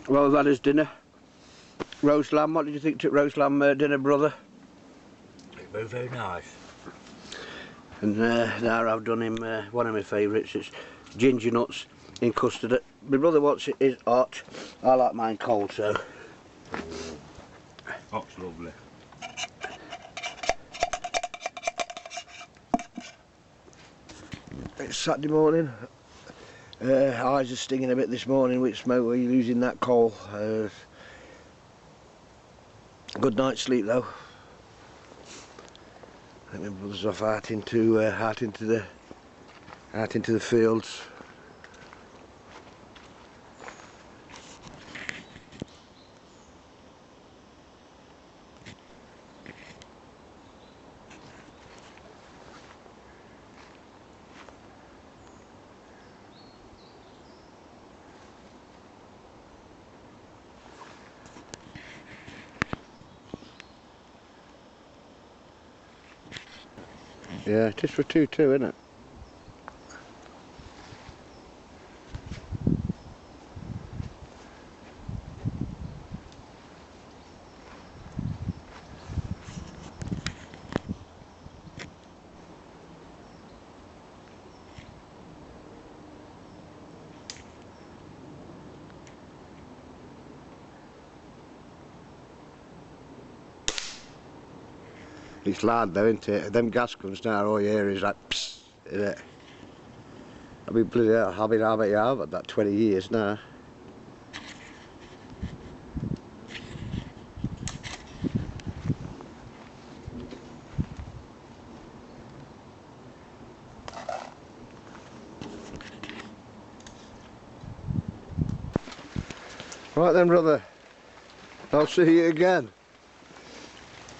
Well, we've had his dinner. Roast lamb. What did you think to roast lamb dinner, brother? It was very nice. And now I've done him one of my favourites. It's ginger nuts in custard. My brother wants it hot. I like mine cold, so. Hot's lovely. It's Saturday morning. Eyes are stinging a bit this morning with smoke. We're losing that coal. Good night's sleep though. I think my brother's off out into the fields. Yeah, just for 2-2, isn't it? It's loud though, isn't it? Them gas guns now, all you hear is like psst, isn't it? I mean, bloody hell, I bet you have had that 20 years now. Right then, brother. I'll see you again.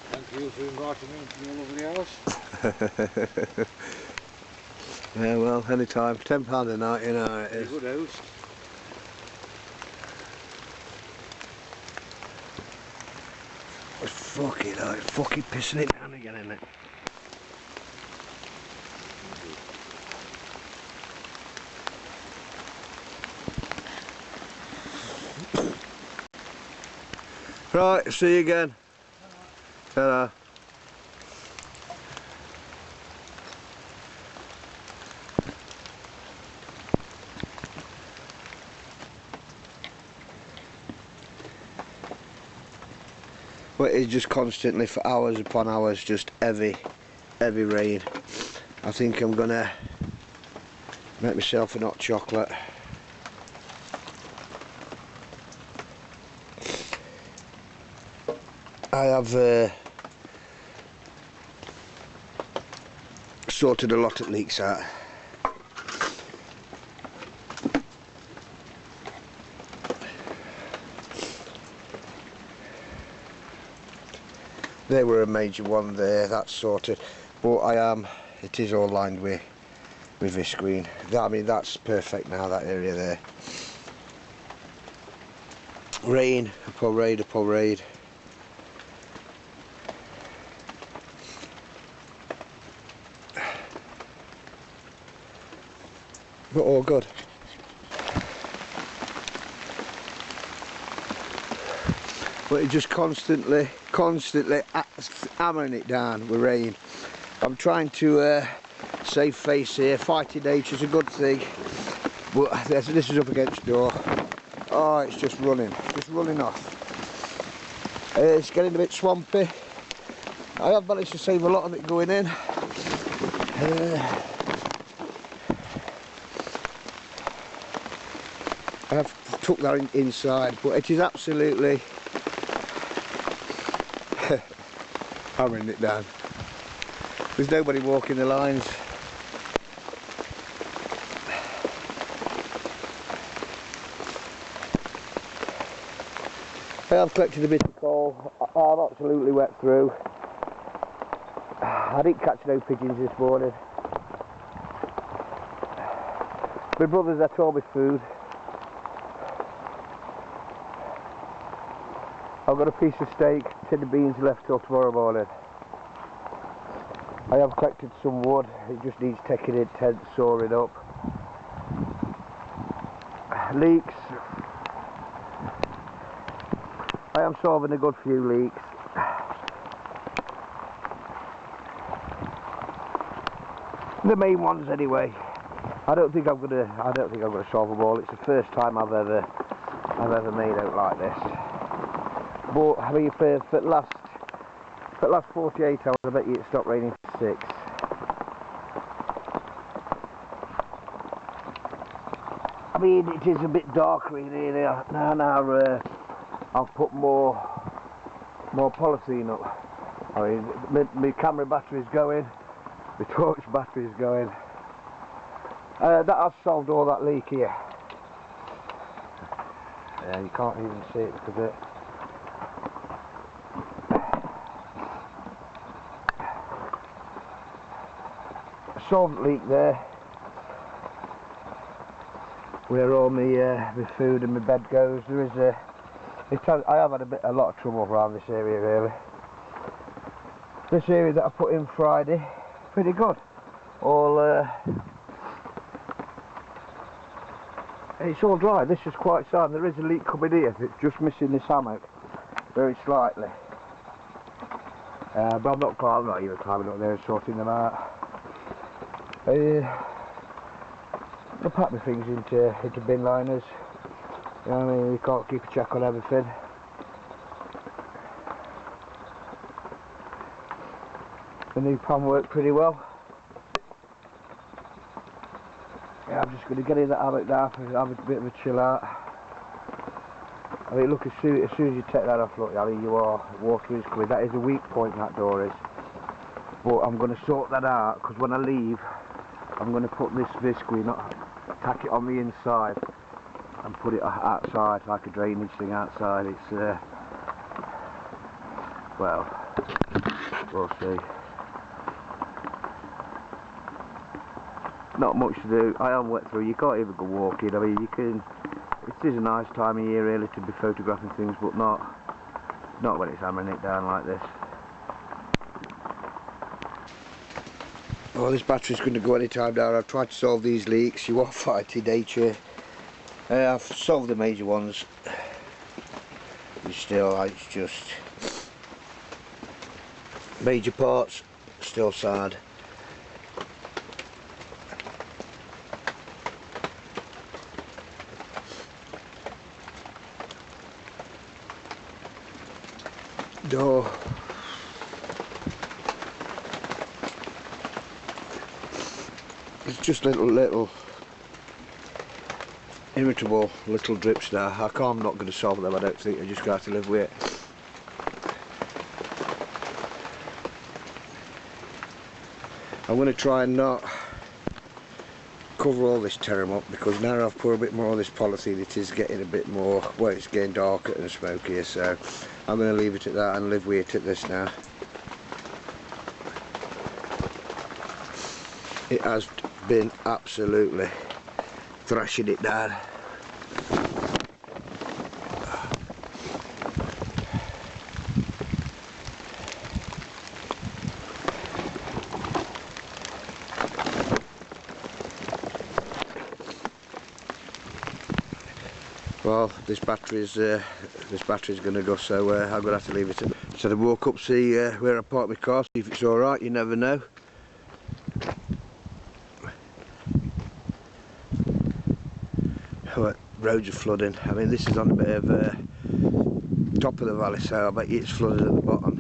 Thank you for inviting me into your lovely house. Yeah, well, anytime. £10 a night, you know it is. You're a good host. It's fucking pissing it down again, isn't it? Right, see you again. Ta-da. Well, it's just constantly for hours upon hours, just heavy rain. I think I'm gonna make myself a hot chocolate. I have sorted a lot of leaks out. They were a major one there, that's sorted. But it is all lined with visqueen. I mean, that's perfect now, that area there. Rain upon rain upon rain. But all good. But it's just constantly hammering it down with rain. I'm trying to save face here. Fighting nature's a good thing, but this is up against the door. Oh, it's just running off. It's getting a bit swampy. I have managed to save a lot of it going in. I have took that inside, but it is absolutely hammering it down. There's nobody walking the lines. I have collected a bit of coal. I'm absolutely wet through. I didn't catch no pigeons this morning. My brother's ate all my food. I've got a piece of steak, tin of beans left till tomorrow morning. I have collected some wood, it just needs taking in tent, sawing up. Leeks, I am solving a good few leaks. The main ones anyway. I don't think I'm gonna solve them all. It's the first time I've ever made out like this. But I mean, for the last 48 hours, I bet you it stopped raining for 6. I mean, it is a bit darker in here now. I've put more polythene up. I mean, my camera battery's going, my torch battery's going. That has solved all that leak here. Yeah, you can't even see it because it. Solvent leak there, where all my food and my bed goes. There is I have had a lot of trouble around this area really. This area that I put in Friday, pretty good. It's all dry. This is quite sad. There is a leak coming here. It's just missing this hammock very slightly. But I'm not even climbing up there and sorting them out. I pack my things into bin liners. You know what I mean? You can't keep a check on everything. The new pan worked pretty well. Yeah, I'm just going to get in that hammock now and have a bit of a chill out. I mean, look, as soon as you take that off, look, I mean, water is coming. That is a weak point, that door is. But I'm going to sort that out, because when I leave, I'm going to put this visqueen, tack it on the inside and put it outside, like a drainage thing outside. It's, well, we'll see. Not much to do. I am wet through. You can't even go walking. I mean, it is a nice time of year really to be photographing things, but not when it's hammering it down like this. Well, this battery's going to go any time now. I've tried to solve these leaks. You are fighting nature. I've solved the major ones. It's just major parts still sad. Door. It's just little irritable little drips there. I'm not going to solve them, I don't think. I'm just going to have to live with it. I'm going to try and not cover all this terrain up, because now I've put a bit more of this polythene, it is getting a bit more, well, it's getting darker and smokier, so I'm going to leave it at that and live with it at this now. It has been absolutely thrashing it down. Well, this battery's going to go, so I'm going to have to leave it at. So I walk up, see where I park my car, see if it's all right. You never know. Roads are flooding. I mean, this is on a bit of top of the valley, so I bet you it's flooded at the bottom.